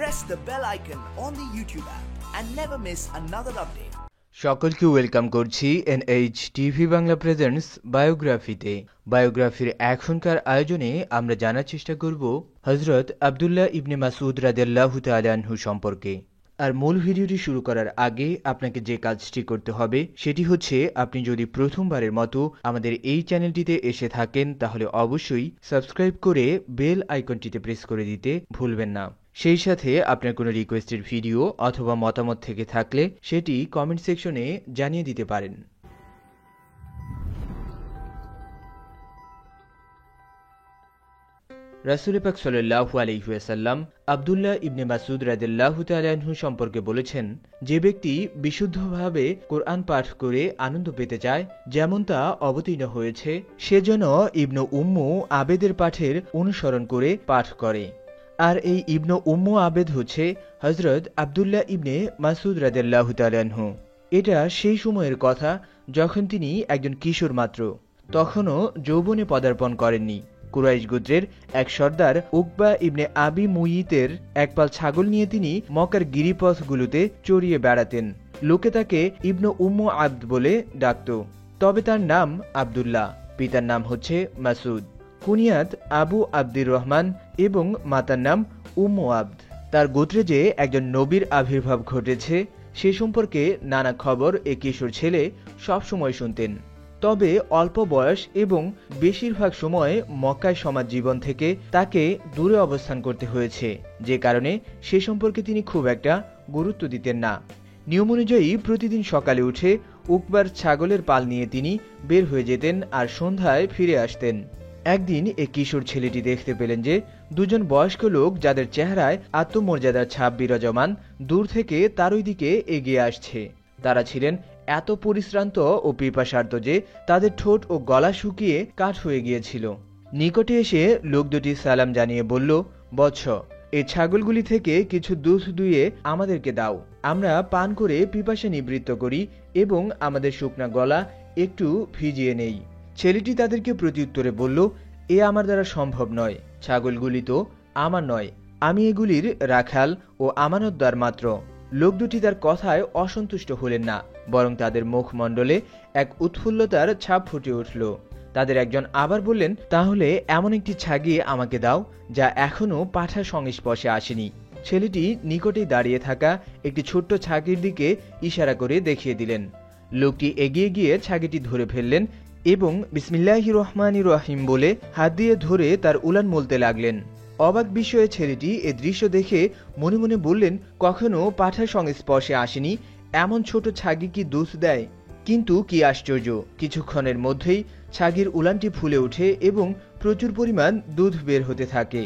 press the bell icon on the YouTube app and never miss another update. সকলকে welcome করছি NH TV Bangla presents বায়োগ্রাফিতে। বায়োগ্রাফির এখনকার আয়োজনে আমরা জানার চেষ্টা করব হযরত আব্দুল্লাহ ইবনে মাসউদ রাদিয়াল্লাহু তাআলা আনহু সম্পর্কে। আর মূল ভিডিওটি শুরু করার আগে আপনাকে যে কাজটি করতে হবে সেটি হচ্ছে, আপনি যদি প্রথমবারের মতো আমাদের এই চ্যানেলটিতে এসে থাকেন তাহলে অবশ্যই সাবস্ক্রাইব করে বেল আইকনটিতে প্রেস করে দিতে ভুলবেন না। সেই সাথে আপনার কোনো রিকোয়েস্টেড ভিডিও অথবা মতামত থেকে থাকলে সেটি কমেন্ট সেকশনে জানিয়ে দিতে পারেন। রাসূল পাক সাল্লাল্লাহু আলাইহি ওয়াসাল্লাম আব্দুল্লাহ ইবনে মাসউদ রাদিয়াল্লাহু তাআলা আনহু সম্পর্কে বলেছেন, যে ব্যক্তি বিশুদ্ধভাবে কোরআন পাঠ করে আনন্দ পেতে চায়, যেমন তা অবতীর্ণ হয়েছে, সে যেন ইবনু উম্মু আবেদের পাঠের অনুসরণ করে পাঠ করে। আর এই ইবনু উম্মু আবেদ হচ্ছে হযরত আব্দুল্লাহ ইবনে মাসউদ রাদিয়াল্লাহু তাআলা আনহু। এটা সেই সময়ের কথা যখন তিনি একজন কিশোর মাত্র, তখনও যৌবনে পদার্পণ করেননি। কুরাইশ গোত্রের এক সর্দার উকবা ইবনে আবি মুইতের একপাল ছাগল নিয়ে তিনি মক্কার গিরিপথগুলোতে চড়িয়ে বেড়াতেন। লোকে তাকে ইবনু উম্মু আবদ বলে ডাকত। তবে তার নাম আব্দুল্লাহ, পিতার নাম হচ্ছে মাসউদ, কুনিয়াত আবু আব্দুর রহমান এবং মাতার নাম উম্মু আবদ। তার গোত্রে যে একজন নবীর আবির্ভাব ঘটেছে সে সম্পর্কে নানা খবর এ কিশোর ছেলে সবসময় শুনতেন। তবে অল্প বয়স এবং বেশিরভাগ সময় মক্কায় সমাজ জীবন থেকে তাকে দূরে অবস্থান করতে হয়েছে, যে কারণে সে সম্পর্কে তিনি খুব একটা গুরুত্ব দিতেন না। নিয়ম অনুযায়ী প্রতিদিন সকালে উঠে উকবার ছাগলের পাল নিয়ে তিনি বের হয়ে যেতেন আর সন্ধ্যায় ফিরে আসতেন। একদিন এই কিশোর ছেলেটি দেখতে পেলেন যে দুজন বয়স্ক লোক, যাদের চেহারায় আত্মমর্যাদার ছাপ বিরাজমান, দূর থেকে তার ওই দিকে এগিয়ে আসছে। তারা ছিলেন এত পরিশ্রান্ত ও পিপাসার্ত যে তাদের ঠোঁট ও গলা শুকিয়ে কাঠ হয়ে গিয়েছিল। নিকটে এসে লোক দুটি সালাম জানিয়ে বলল, বৎস, এই ছাগলগুলি থেকে কিছু দুধ দুইয়ে আমাদেরকে দাও, আমরা পান করে পিপাসা নিবৃত্ত করি এবং আমাদের শুকনা গলা একটু ভিজিয়ে নেই। ছেলেটি তাদেরকে প্রত্যুত্তরে বলল, এ আমার দ্বারা সম্ভব নয়, ছাগলগুলি তো আমার নয়, আমি এগুলির রাখাল ও আমানতদার মাত্র। লোক দুটি তার কথায় অসন্তুষ্ট হলেন না, বরং তাদের মুখমণ্ডলে এক উৎফুল্লতার ছাপ ফুটে উঠল। তাদের একজন আবার বললেন, তাহলে এমন একটি ছাগি আমাকে দাও যা এখনো পাঠার সংস্পর্শে আসেনি। ছেলেটি নিকটেই দাঁড়িয়ে থাকা একটি ছোট্ট ছাগির দিকে ইশারা করে দেখিয়ে দিলেন। লোকটি এগিয়ে গিয়ে ছাগিটি ধরে ফেললেন এবং বিসমিল্লাহির রহমানির রহিম বলে হাত দিয়ে ধরে তার উলান মলতে লাগলেন। অবাক বিষয়ে ছেলেটি এ দৃশ্য দেখে মনে মনে বললেন, কখনো পাঠার সংস্পর্শে আসেনি এমন ছোট ছাগি কি দুধ দেয়? কিন্তু কি আশ্চর্য, কিছুক্ষণের মধ্যেই ছাগির উলানটি ফুলে ওঠে এবং প্রচুর পরিমাণ দুধ বের হতে থাকে।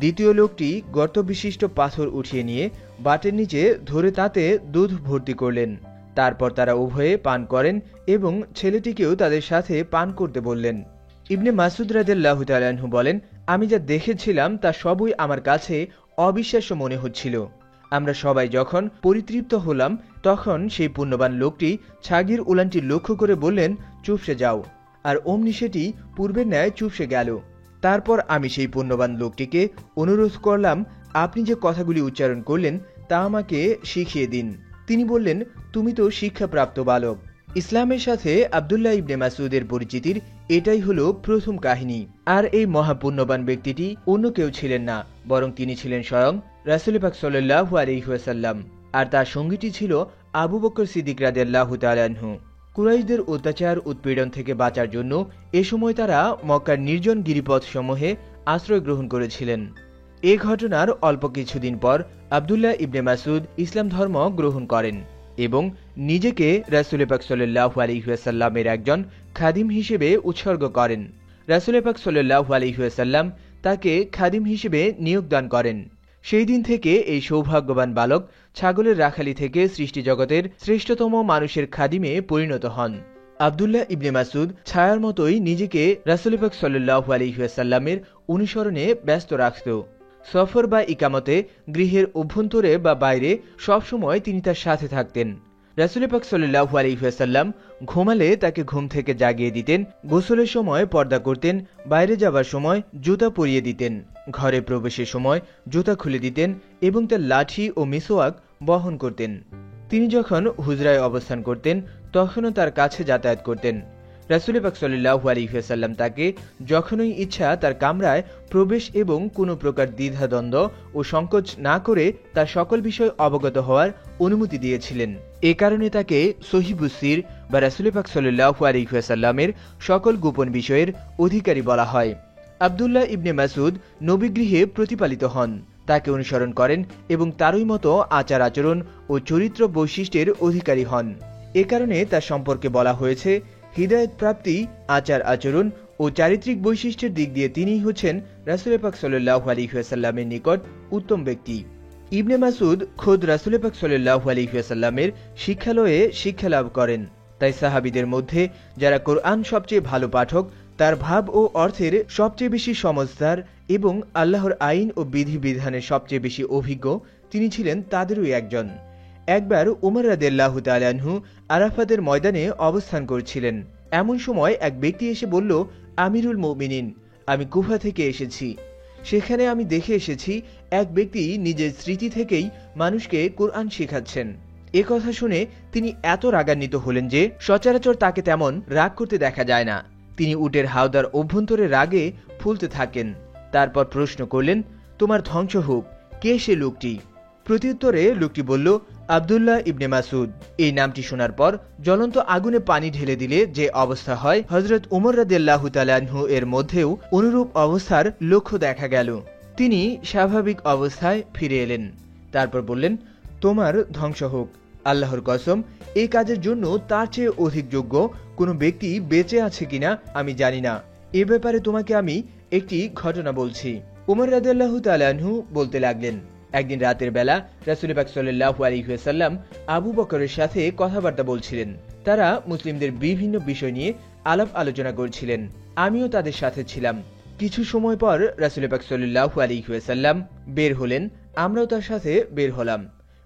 দ্বিতীয় লোকটি গর্ত বিশিষ্ট পাথর উঠিয়ে নিয়ে বাটের নিচে ধরে তাতে দুধ ভর্তি করলেন। তারপর তারা উভয়ে পান করেন এবং ছেলেটিকেও তাদের সাথে পান করতে বললেন। ইবনে মাসউদ রাদিয়াল্লাহু তাআলা আনহু বলেন, আমি যা দেখেছিলাম তা সবই আমার কাছে অবিশ্বাস্য মনে হচ্ছিল। আমরা সবাই যখন পরিতৃপ্ত হলাম তখন সেই পুণ্যবান লোকটি ছাগির উলানটি লক্ষ্য করে বললেন, চুপসে যাও, আর অমনি সেটি পূর্বের ন্যায় চুপসে গেল। তারপর আমি সেই পুণ্যবান লোকটিকে অনুরোধ করলাম, আপনি যে কথাগুলি উচ্চারণ করলেন তা আমাকে শিখিয়ে দিন। তিনি বললেন, তুমি তো শিক্ষাপ্রাপ্ত বালক। ইসলামের সাথে আব্দুল্লাহ ইবনে মাসউদের পরিচিতির এটাই হলো প্রথম কাহিনী। আর এই মহাপুণ্যবান ব্যক্তিটি অন্য কেউ ছিলেন না, বরং তিনি ছিলেন স্বয়ং রাসূল পাক সাল্লাল্লাহু আলাইহি ওয়াসাল্লাম। আর তার সঙ্গীটি ছিল আবু বকর সিদ্দিক রাদিয়াল্লাহু তাআলা আনহু। কুরাইশদের অত্যাচার উৎপীড়ন থেকে বাঁচার জন্য এ সময় তারা মক্কার নির্জন গিরিপথ সমূহে আশ্রয় গ্রহণ করেছিলেন। এ ঘটনার অল্প কিছুদিন পর আব্দুল্লাহ ইবনে মাসউদ ইসলাম ধর্ম গ্রহণ করেন এবং নিজেকে রাসূল পাক সাল্লাল্লাহু আলাইহি ওয়াসাল্লামের একজন খাদিম হিসেবে উৎসর্গ করেন। রাসূল পাক সাল্লাল্লাহু আলাইহি ওয়াসাল্লাম তাকে খাদিম হিসেবে নিয়োগ দান করেন। সেই দিন থেকে এই সৌভাগ্যবান বালক ছাগলের রাখালি থেকে সৃষ্টি জগতের শ্রেষ্ঠতম মানুষের খাদিমে পরিণত হন। আব্দুল্লাহ ইবনে মাসউদ ছায়ার মতোই নিজেকে রাসূল পাক সাল্লাল্লাহু আলাইহি ওয়াসাল্লামের অনুসরণে ব্যস্ত রাখত। সফর বা ইকামতে, গৃহের অভ্যন্তরে বা বাইরে সবসময় তিনি তার সাথে থাকতেন। রাসূল পাক সাল্লাল্লাহু আলাইহি ওয়াসাল্লাম ঘুমালে তাকে ঘুম থেকে জাগিয়ে দিতেন, গোসলের সময় পর্দা করতেন, বাইরে যাবার সময় জুতা পরিয়ে দিতেন, ঘরে প্রবেশের সময় জুতা খুলে দিতেন এবং তার লাঠি ও মিসওয়াক বহন করতেন। তিনি যখন হুজরায় অবস্থান করতেন তখনও তার কাছে যাতায়াত করতেন। রাসূল পাক সাল্লাল্লাহু আলাইহি ওয়াসাল্লাম তাকে যখনই ইচ্ছা তার কামরায় প্রবেশ এবং কোনো প্রকার দ্বিধাদ্বন্দ্ব ও সংকোচ না করে তার সকল বিষয় অবগত হওয়ার অনুমতি দিয়েছিলেন। এ কারণে তাকে সহিহুস সির বা রাসূল পাক সাল্লাল্লাহু আলাইহি ওয়াসাল্লামের সকল গোপন বিষয়ের অধিকারী বলা হয়। আব্দুল্লাহ ইবনে মাসউদ নবীগৃহে প্রতিপালিত হন, তাকে অনুসরণ করেন এবং তারই মতো আচার আচরণ ও চরিত্র বৈশিষ্ট্যের অধিকারী হন। এ কারণে তার সম্পর্কে বলা হয়েছে, হিদায়াত প্রাপ্তি, আচার আচরণ ও চারিত্রিক বৈশিষ্ট্যের দিক দিয়ে তিনিই হচ্ছেন রাসূল পাক সাল্লাল্লাহু আলাইহি ওয়াসাল্লামের নিকট উত্তম ব্যক্তি। ইবনে মাসউদ খোদ রাসূল পাক সাল্লাল্লাহু আলাইহি ওয়াসাল্লামের শিক্ষালয়ে শিক্ষালাভ করেন। তাই সাহাবীদের মধ্যে যারা কোরআন সবচেয়ে ভালো পাঠক, তার ভাব ও অর্থের সবচেয়ে বেশি সমজদার এবং আল্লাহর আইন ও বিধিবিধানের সবচেয়ে বেশি অভিজ্ঞ, তিনি ছিলেন তাদেরই একজন। একবার উমর রাদিয়াল্লাহু তাআলা আনহু আরাফাতের ময়দানে অবস্থান করছিলেন। এমন সময় এক ব্যক্তি এসে বলল, আমিরুল মুমিনিন, আমি কুফা থেকে এসেছি। সেখানে আমি দেখে এসেছি এক ব্যক্তি নিজের স্মৃতি থেকেই মানুষকে কোরআন শেখাচ্ছেন। এ কথা শুনে তিনি এত রাগান্বিত হলেন যে সচরাচর তাকে তেমন রাগ করতে দেখা যায় না। তিনি উটের হাওদার অভ্যন্তরে রাগে ফুলতে থাকেন। তারপর প্রশ্ন করলেন, তোমার ধ্বংস হোক, কে সে লোকটি? প্রত্যুত্তরে লোকটি বলল, আব্দুল্লাহ ইবনে মাসউদ। এই নামটি শোনার পর জ্বলন্ত আগুনে পানি ঢেলে দিলে যে অবস্থা হয়, হযরত উমর রাদিয়াল্লাহু তাআলা আনহু এর মধ্যেও অনুরূপ অবস্থার লক্ষ্য দেখা গেল। তিনি স্বাভাবিক অবস্থায় ফিরে এলেন। তারপর বললেন, তোমার ধ্বংস হোক, আল্লাহর কসম, এই কাজের জন্য তার চেয়ে অধিক যোগ্য কোনো ব্যক্তি বেঁচে আছে কিনা আমি জানি না। এ ব্যাপারে তোমাকে আমি একটি ঘটনা বলছি। উমর রাদিয়াল্লাহু তাআলা আনহু বলতে লাগলেন, একদিন রাতের বেলা রাসূল পাক সাল্লাল্লাহু আলাইহি ওয়াসাল্লাম আবু বকরের সাথে কথাবার্তা বলছিলেন। তারা মুসলিমদের বিভিন্ন বিষয় নিয়ে আলাপ আলোচনা করছিলেন। আমিও তাদের সাথে ছিলাম। কিছু সময় পর রাসূল পাক সাল্লাল্লাহু আলাইহি ওয়াসাল্লাম বের হলেন, আমরাও তার সাথে বের হলাম।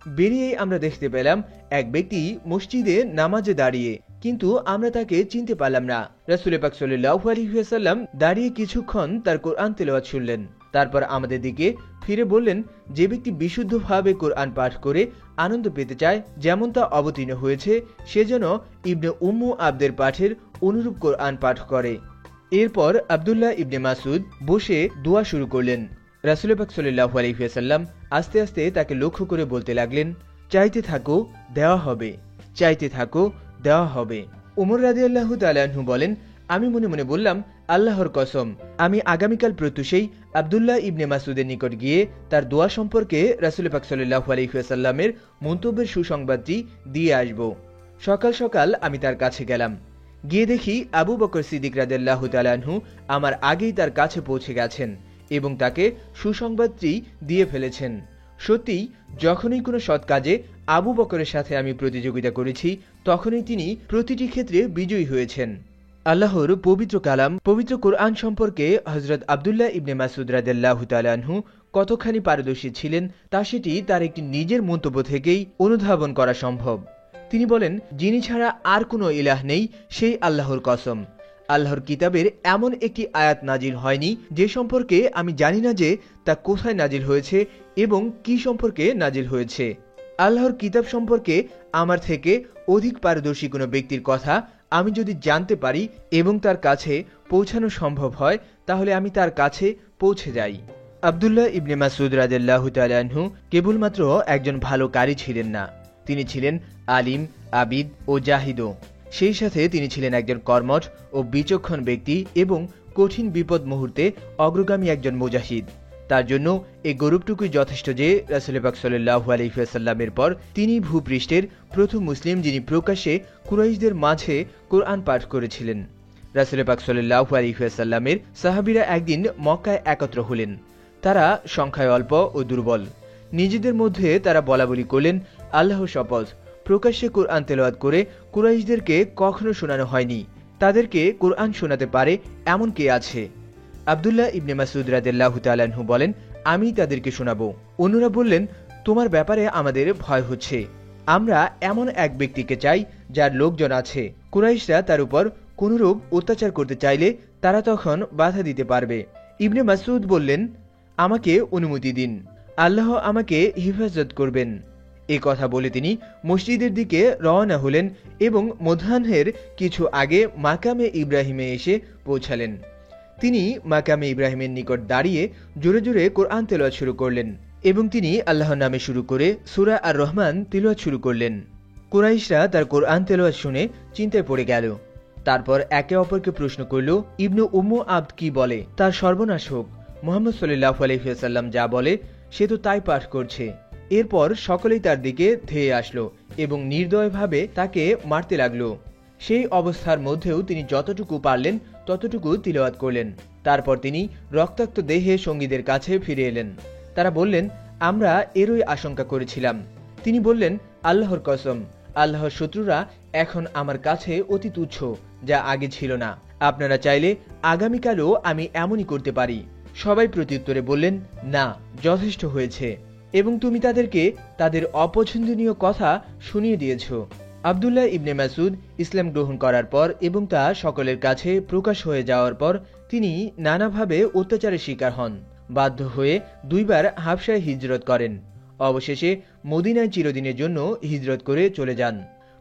বেরিয়েই আমরা দেখতে পেলাম এক ব্যক্তি মসজিদে নামাজে দাঁড়িয়ে, কিন্তু আমরা তাকে চিনতে পারলাম না। রাসূল পাক সাল্লাল্লাহু আলাইহি ওয়াসাল্লাম দাঁড়িয়ে কিছুক্ষণ তার কোরআন তেলাওয়াত শুনলেন। তারপর আমাদের দিকে ফিরে বললেন, যে ব্যক্তি বিশুদ্ধভাবে কোরআন পাঠ করে আনন্দ পেতে চায়, যেমন তা অবতীর্ণ হয়েছে, সে যেন ইবনে উম্মু আবদের পাঠের অনুরূপ কোরআন পাঠ করে। এরপর আব্দুল্লাহ ইবনে মাসউদ বসে দোয়া শুরু করলেন। রাসূল পাক সাল্লাল্লাহু আলাইহি ওয়াসাল্লাম আস্তে আস্তে তাকে লক্ষ্য করে বলতে লাগলেন, চাইতে থাকো, দেওয়া হবে, চাইতে থাকো, দেওয়া হবে। উমর রাদিয়াল্লাহু তাআলা আনহু বলেন, আমি মনে মনে বললাম, আল্লাহর কসম, আমি আগামীকাল প্রত্যুষেই আব্দুল্লাহ ইবনে মাসউদের নিকট গিয়ে তার দোয়া সম্পর্কে রাসূল পাক সাল্লাল্লাহু আলাইহি ওয়াসাল্লামের মন্তব্যের সুসংবাদটি দিয়ে আসব। সকাল সকাল আমি তার কাছে গেলাম। গিয়ে দেখি আবু বকর সিদ্দিক রাদিয়াল্লাহু তাআলা আনহু আমার আগেই তার কাছে পৌঁছে গেছেন এবং তাকে সুসংবাদটি দিয়ে ফেলেছেন। সত্যি, যখনই কোনো সৎ কাজে আবু বকরের সাথে আমি প্রতিযোগিতা করেছি, তখনই তিনি প্রতিটি ক্ষেত্রে বিজয়ী হয়েছেন। আল্লাহর পবিত্র কালাম, পবিত্র কোরআন সম্পর্কে হযরত আব্দুল্লাহ ইবনে মাসউদ রাদিয়াল্লাহু তাআলা আনহু কতখানি পারদর্শী ছিলেন তা সেটি তার একটি নিজের মন্তব্য থেকেই অনুধাবন করা সম্ভব। তিনি বলেন, যিনি ছাড়া আর কোনো ইলাহ নেই, সেই আল্লাহর কসম, আল্লাহর কিতাবের এমন একটি আয়াত নাজিল হয়নি যে সম্পর্কে আমি জানি না যে তা কোথায় নাজিল হয়েছে এবং কি সম্পর্কে নাজিল হয়েছে। আল্লাহর কিতাব সম্পর্কে আমার থেকে অধিক পারদর্শী কোনো ব্যক্তির কথা আমি যদি জানতে পারি এবং তার কাছে পৌঁছানো সম্ভব হয়, তাহলে আমি তার কাছে পৌঁছে যাই। আব্দুল্লাহ ইবনে মাসউদ রাদিয়াল্লাহু তাআলা আনহু কেবলমাত্র একজন ভালো কারি ছিলেন না, তিনি ছিলেন আলিম, আবিদ ও জাহিদও। সেই সাথে তিনি ছিলেন একজন কর্মঠ ও বিচক্ষণ ব্যক্তি এবং কঠিন বিপদ মুহূর্তে অগ্রগামী একজন মুজাহিদ। তার জন্য এই গৌরবটুকুই যথেষ্ট যে রাসূল পাক সাল্লাল্লাহু আলাইহি ওয়াসাল্লামের পর তিনি ভূপৃষ্ঠের প্রথম মুসলিম যিনি প্রকাশ্যে কুরাইশদের মাঝে কোরআন পাঠ করেছিলেন। রাসূল পাক সাল্লাল্লাহু আলাইহি ওয়াসাল্লামের সাহাবীরা একদিন মক্কায় একত্র হলেন। তারা সংখ্যায় অল্প ও দুর্বল। নিজেদের মধ্যে তারা বলাবলি করলেন, আল্লাহর শপথ, প্রকাশ্যে কোরআন তেলাওয়াত করে কুরাইশদেরকে কখনো শোনানো হয়নি। তাদেরকে কোরআন শোনাতে পারে এমন কে আছে? আব্দুল্লাহ ইবনে মাসউদ রাদিয়াল্লাহু তাআলা আনহু বলেন, আমি তাদেরকে শোনাবো। অন্যরা বললেন, তোমার ব্যাপারে আমাদের ভয় হচ্ছে। আমরা এমন এক ব্যক্তিকে চাই যার লোকজন আছে। কুরাইশরা তার উপর কোনরূপ অত্যাচার করতে চাইলে তারা তখন বাধা দিতে পারবে। ইবনে মাসউদ বললেন, আমাকে অনুমতি দিন, আল্লাহ আমাকে হিফাজত করবেন। এ কথা বলে তিনি মসজিদের দিকে রওনা হলেন এবং মধ্যাহ্নের কিছু আগে মাকামে ইব্রাহিমে এসে পৌঁছালেন। তিনি মাকামে ইব্রাহিমের নিকট দাঁড়িয়ে জোরে জোরে কোরআন তেলাওয়াত শুরু করলেন এবং তিনি আল্লাহর নামে শুরু করে সূরা আর রহমান তিলাওয়াত শুরু করলেন। কুরাইশরা তার কোরআন তেলাওয়াত শুনে চিন্তায় পড়ে গেল। তারপর একে অপরকে প্রশ্ন করল, ইবনু উম্মু আবদ কি বলে? তার সর্বনাশ হোক। মুহাম্মদ সাল্লাল্লাহু আলাইহি ওয়াসাল্লাম যা বলে সে তো তাই পাঠ করছে। এরপর সকলেই তার দিকে ধেয়ে আসলো এবং নির্দয়ভাবে তাকে মারতে লাগলো। সেই অবস্থার মধ্যেও তিনি যতটুকু পারলেন ততটুকু তিলাওয়াত করলেন। তারপর তিনি রক্তাক্ত দেহে সঙ্গীদের কাছে ফিরে এলেন। তারা বললেন, আমরা এরই আশঙ্কা করেছিলাম। তিনি বললেন, আল্লাহর কসম, আল্লাহর শত্রুরা এখন আমার কাছে অতি তুচ্ছ, যা আগে ছিল না। আপনারা চাইলে আগামীকালও আমি এমনই করতে পারি। সবাই প্রত্যুত্তরে বললেন, না, যথেষ্ট হয়েছে, এবং তুমি তাদেরকে তাদের অপছন্দনীয় কথা শুনিয়ে দিয়েছ। আব্দুল্লাহ ইবনে মাসুদ ইসলাম গ্রহণ করার পর এবং তা সকলের কাছে প্রকাশ হয়ে যাওয়ার পর তিনি নানাভাবে অত্যাচারের শিকার হন। বাধ্য হয়ে 2 বার হাবশায় হিজরত করেন। অবশেষে মদিনায় চিরদিনের জন্য হিজরত করে চলে যান।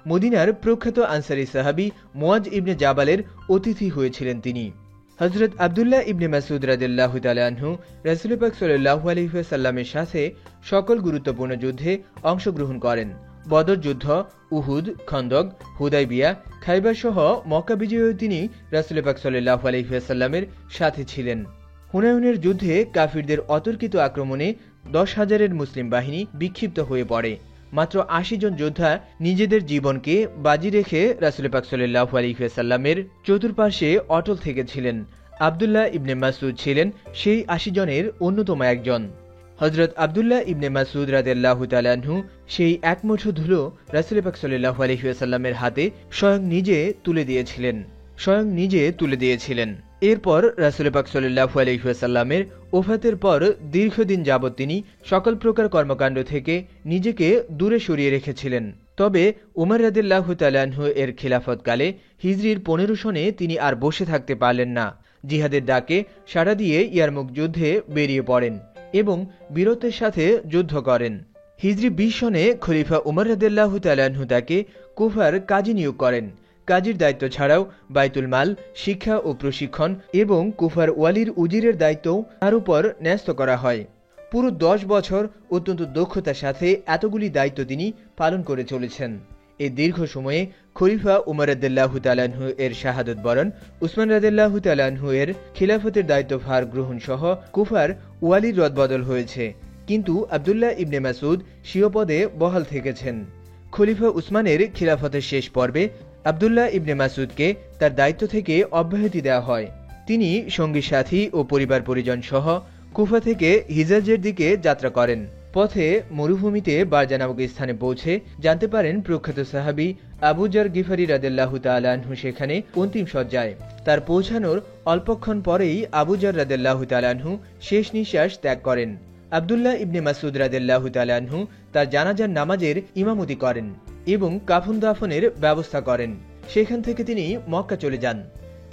মদিনার প্রখ্যাত আনসারী সাহাবী মুয়াজ ইবনে জাবালের অতিথি হয়েছিলেন তিনি। হযরত আব্দুল্লাহ ইবনে মাসুদ রাদিয়াল্লাহু তাআলা আনহু রাসূল পাক সাল্লাল্লাহু আলাইহি ওয়াসাল্লামের সাথে সকল গুরুত্বপূর্ণ যুদ্ধে অংশগ্রহণ করেন। বদর যুদ্ধ, উহুদ, খন্দক, হুদাইবিয়া, খাইবার সহ মক্কা বিজয়েও তিনি রাসূল পাক সাল্লাল্লাহু আলাইহি ওয়াসাল্লামের সাথে ছিলেন। হুনাইনের যুদ্ধে কাফিরদের অতর্কিত আক্রমণে 10,000-এর মুসলিম বাহিনী বিক্ষিপ্ত হয়ে পড়ে। মাত্র 80 জন যোদ্ধা নিজেদের জীবনকে বাজি রেখে রাসূল পাক সাল্লাল্লাহু আলাইহি ওয়াসাল্লামের চতুর্পার্শ্বে অটল থেকেছিলেন। আব্দুল্লাহ ইবনে মাসুদ ছিলেন সেই 80 জনের অন্যতম একজন। হযরত আব্দুল্লাহ ইবনে মাসুদ রাদিয়াল্লাহু তাআলা আনহু সেই এক মুঠো ধুলো রাসূল পাক সাল্লাল্লাহু আলাইহি ওয়াসাল্লামের হাতে স্বয়ং নিজে তুলে দিয়েছিলেন। এরপর রাসূল পাক সাল্লাল্লাহু আলাইহি ওয়াসাল্লামের ওফাতের পর দীর্ঘদিন যাবৎ তিনি সকল প্রকার কর্মকাণ্ড থেকে নিজেকে দূরে সরিয়ে রেখেছিলেন। তবে উমর রাদিয়াল্লাহু তাআলা আনহু এর খিলাফতকালে হিজরির 15 সনে তিনি আর বসে থাকতে পারলেন না। জিহাদের ডাকে সাড়া দিয়ে ইয়ারমুক যুদ্ধে বেরিয়ে পড়েন এবং বীরত্বের সাথে যুদ্ধ করেন। হিজরি 20 সনে খলিফা উমর রাদিয়াল্লাহু তাআলা আনহু তাকে কুফার কাজী নিয়োগ করেন। কাজীর দায়িত্ব ছাড়াও বাইতুল মাল, শিক্ষা ও প্রশিক্ষণ এবং কুফার ওয়ালির উজিরের দায়িত্বও তার উপর ন্যস্ত করা হয়। পুরো 10 বছর অত্যন্ত দক্ষতার সাথে এতগুলি দায়িত্ব তিনি পালন করে চলেছেন। এই দীর্ঘ সময়ে খলিফা উমর রাদিয়াল্লাহু তাআলা আনহু এর শাহাদত বরণ, উসমান রাদিয়াল্লাহু তাআলা আনহু এর খিলাফতের দায়িত্বভার গ্রহণ সহ কুফার ওয়ালির রদবদল হয়েছে, কিন্তু আব্দুল্লাহ ইবনে মাসুদ স্বীয় পদে বহাল থেকেছেন। খলিফা উসমানের খিলাফতের শেষ পর্বে আব্দুল্লাহ ইবনে মাসুদকে তার দায়িত্ব থেকে অব্যাহতি দেওয়া হয়। তিনি সঙ্গী সাথী ও পরিবার পরিজন সহ কুফা থেকে হিজাজের দিকে যাত্রা করেন। পথে মরুভূমিতে বারজা নামক স্থানে পৌঁছে জানতে পারেন প্রখ্যাত সাহাবী আবু যর গিফারি রাদিয়াল্লাহু তাআলা আনহু সেখানে অন্তিম শয্যায়। তার পৌঁছানোর অল্পক্ষণ পরেই আবু যর রাদিয়াল্লাহু তাআলা আনহু শেষ নিঃশ্বাস ত্যাগ করেন। আব্দুল্লাহ ইবনে মাসুদ রাদিয়াল্লাহু তাআলা আনহু তার জানাজার নামাজের ইমামতি করেন এবং কাফন দাফনের ব্যবস্থা করেন। সেখান থেকে তিনি মক্কা চলে যান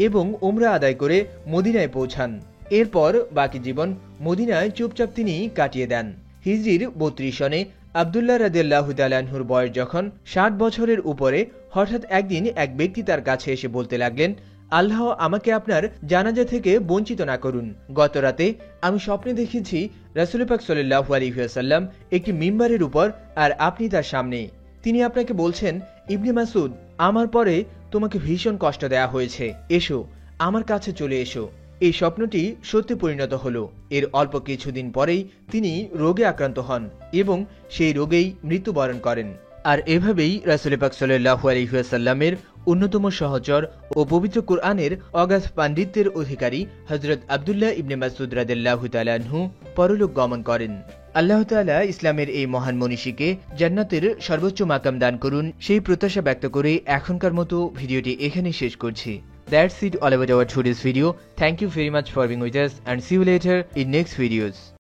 এবং উমরা আদায় করে মদিনায় পৌঁছান। এরপর বাকি জীবন মদিনায় চুপচাপ তিনি কাটিয়ে দেন। হিজরির 32 সনে আব্দুল্লাহ রাদিয়াল্লাহু তাআলা আনহুর বয়স যখন 60 বছরের উপরে, হঠাৎ একদিন এক ব্যক্তি তার কাছে এসে বলতে লাগলেন, আল্লাহ আমাকে আপনার জানাজা থেকে বঞ্চিত না করুন। গত রাতে আমি স্বপ্নে দেখেছি রাসূল পাক সাল্লাল্লাহু আলাইহি ওয়াসাল্লাম একটি মিম্বারের উপর, আর আপনি তার সামনে। তিনি আপনাকে বলছেন, ইবনে মাসুদ, আমার পরে তোমাকে ভীষণ কষ্ট দেয়া হয়েছে, এসো, আমার কাছে চলে এসো। এই স্বপ্নটি সত্যি পরিণত হলো। এর অল্প কিছুদিন পরেই তিনি রোগে আক্রান্ত হন এবং সেই রোগেই মৃত্যুবরণ করেন। আর এভাবেই রাসূল পাক সাল্লাল্লাহু আলাইহি ওয়াসাল্লামের অন্যতম সহচর ও পবিত্র কুরআনের অগাধ পাণ্ডিত্যের অধিকারী হযরত আব্দুল্লাহ ইবনে মাসুদ রাদিয়াল্লাহু তাআলা আনহু পরলোক গমন করেন। আল্লাহ তাআলা ইসলামের এই মহান মনীষীকে জান্নাতের সর্বোচ্চ মাকাম দান করুন, সেই প্রত্যাশা ব্যক্ত করে এখনকার মতো ভিডিওটি এখানেই শেষ করছি। That's it all about our today's video. Thank you very much for being with us and see you later in next videos.